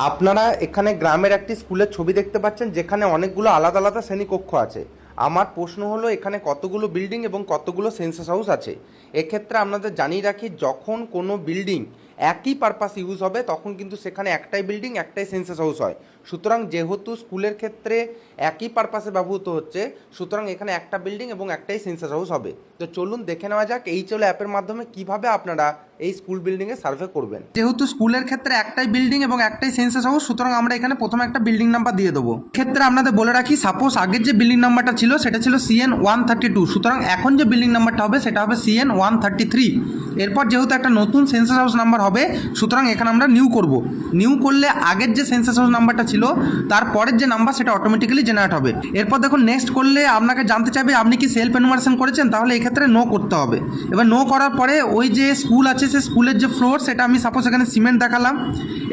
আপনারা এখানে গ্রামের একটি স্কুলের ছবি দেখতে পাচ্ছেন, যেখানে অনেকগুলো আলাদা আলাদা শ্রেণীকক্ষ আছে। আমার প্রশ্ন হলো, এখানে কতগুলো বিল্ডিং এবং কতগুলো সেন্সাস হাউস আছে? এক্ষেত্রে আপনাদের জানিয়ে রাখি, যখন কোনো বিল্ডিং একই পারপাস ইউজ হবে তখন কিন্তু সেখানে একটাই বিল্ডিং একটাই সেন্সাস হাউস হয়। সুতরাং যেহেতু স্কুলের ক্ষেত্রে একই পারপাসে ব্যবহৃত হচ্ছে, সুতরাং এখানে একটা বিল্ডিং এবং একটাই সেন্সাস হাউস হবে। তো চলুন দেখে নেওয়া যাক এইচএল অ্যাপের মাধ্যমে কিভাবে আপনারা এই স্কুল বিল্ডিংয়ে সার্ভে করবেন। যেহেতু স্কুলের ক্ষেত্রে একটাই বিল্ডিং এবং একটাই সেন্সাস হাউস, সুতরাং আমরা এখানে প্রথমে একটা বিল্ডিং নাম্বার দিয়ে দেবো। ক্ষেত্রে আপনাদের বলে রাখি, সাপোজ আগের যে বিল্ডিং নাম্বারটা ছিল সেটা ছিল CN132, সুতরাং এখন যে বিল্ডিং নাম্বারটা হবে সেটা হবে CN133। এরপর যেহেতু একটা নতুন সেন্সাস হাউস নাম্বার হবে, সুতরাং এখানে আমরা নিউ করব। নিউ করলে আগের যে সেন্সাস হাউস নাম্বারটা ছিল তারপরের যে নাম্বার সেটা অটোমেটিক্যালি জেনারেট হবে। এরপর দেখুন নেক্সট করলে আপনাকে জানতে চাইবে আপনি কি সেলফ এনুমারেশন করেছেন, তাহলে এক্ষেত্রে নো করতে হবে। এবার নো করার পরে ওই যে স্কুল আছে সে স্কুলের যে ফ্লোর সেটা আমি সাপোজ এখানে সিমেন্ট দেখালাম।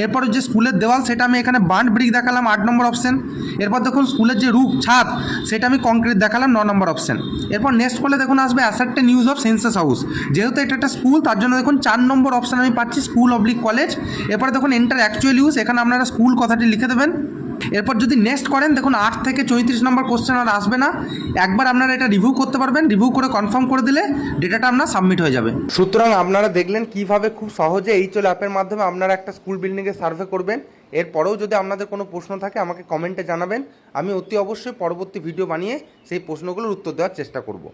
এরপর যে স্কুলের দেওয়াল সেটা আমি এখানে বার্ন ব্রিক দেখালাম 8 নম্বর অপশন। এরপর দেখুন স্কুলের যে রুফ ছাদ সেটা আমি কংক্রিট দেখালাম 9 নম্বর অপশন। এরপর নেক্সট করলে দেখুন আসবে ascertain use of census house. যেহেতু এটা একটা স্কুল তার জন্য দেখুন 4 নম্বর অপশন আমি পাচ্ছি স্কুল অবলিক কলেজ। এরপরে দেখুন এন্টার অ্যাকচুয়াল ইউজ, এখানে আপনারা স্কুল কথাটি লিখে দেবেন। এরপর যদি নেক্সট করেন দেখুন 8 থেকে 34 নম্বর কোশ্চেন আর আসবে না। একবার আপনারা এটা রিভিউ করতে পারবেন, রিভিউ করে কনফার্ম করে দিলে ডেটাটা আপনার সাবমিট হয়ে যাবে। সুতরাং আপনারা দেখলেন কিভাবে খুব সহজে এইচএল অ্যাপের মাধ্যমে আপনারা একটা স্কুল বিল্ডিংয়ে সার্ভে করবেন। এরপরেও যদি আপনাদের কোনো প্রশ্ন থাকে আমাকে কমেন্টে জানাবেন, আমি অতি অবশ্যই পরবর্তী ভিডিও বানিয়ে সেই প্রশ্নগুলোর উত্তর দেওয়ার চেষ্টা করব।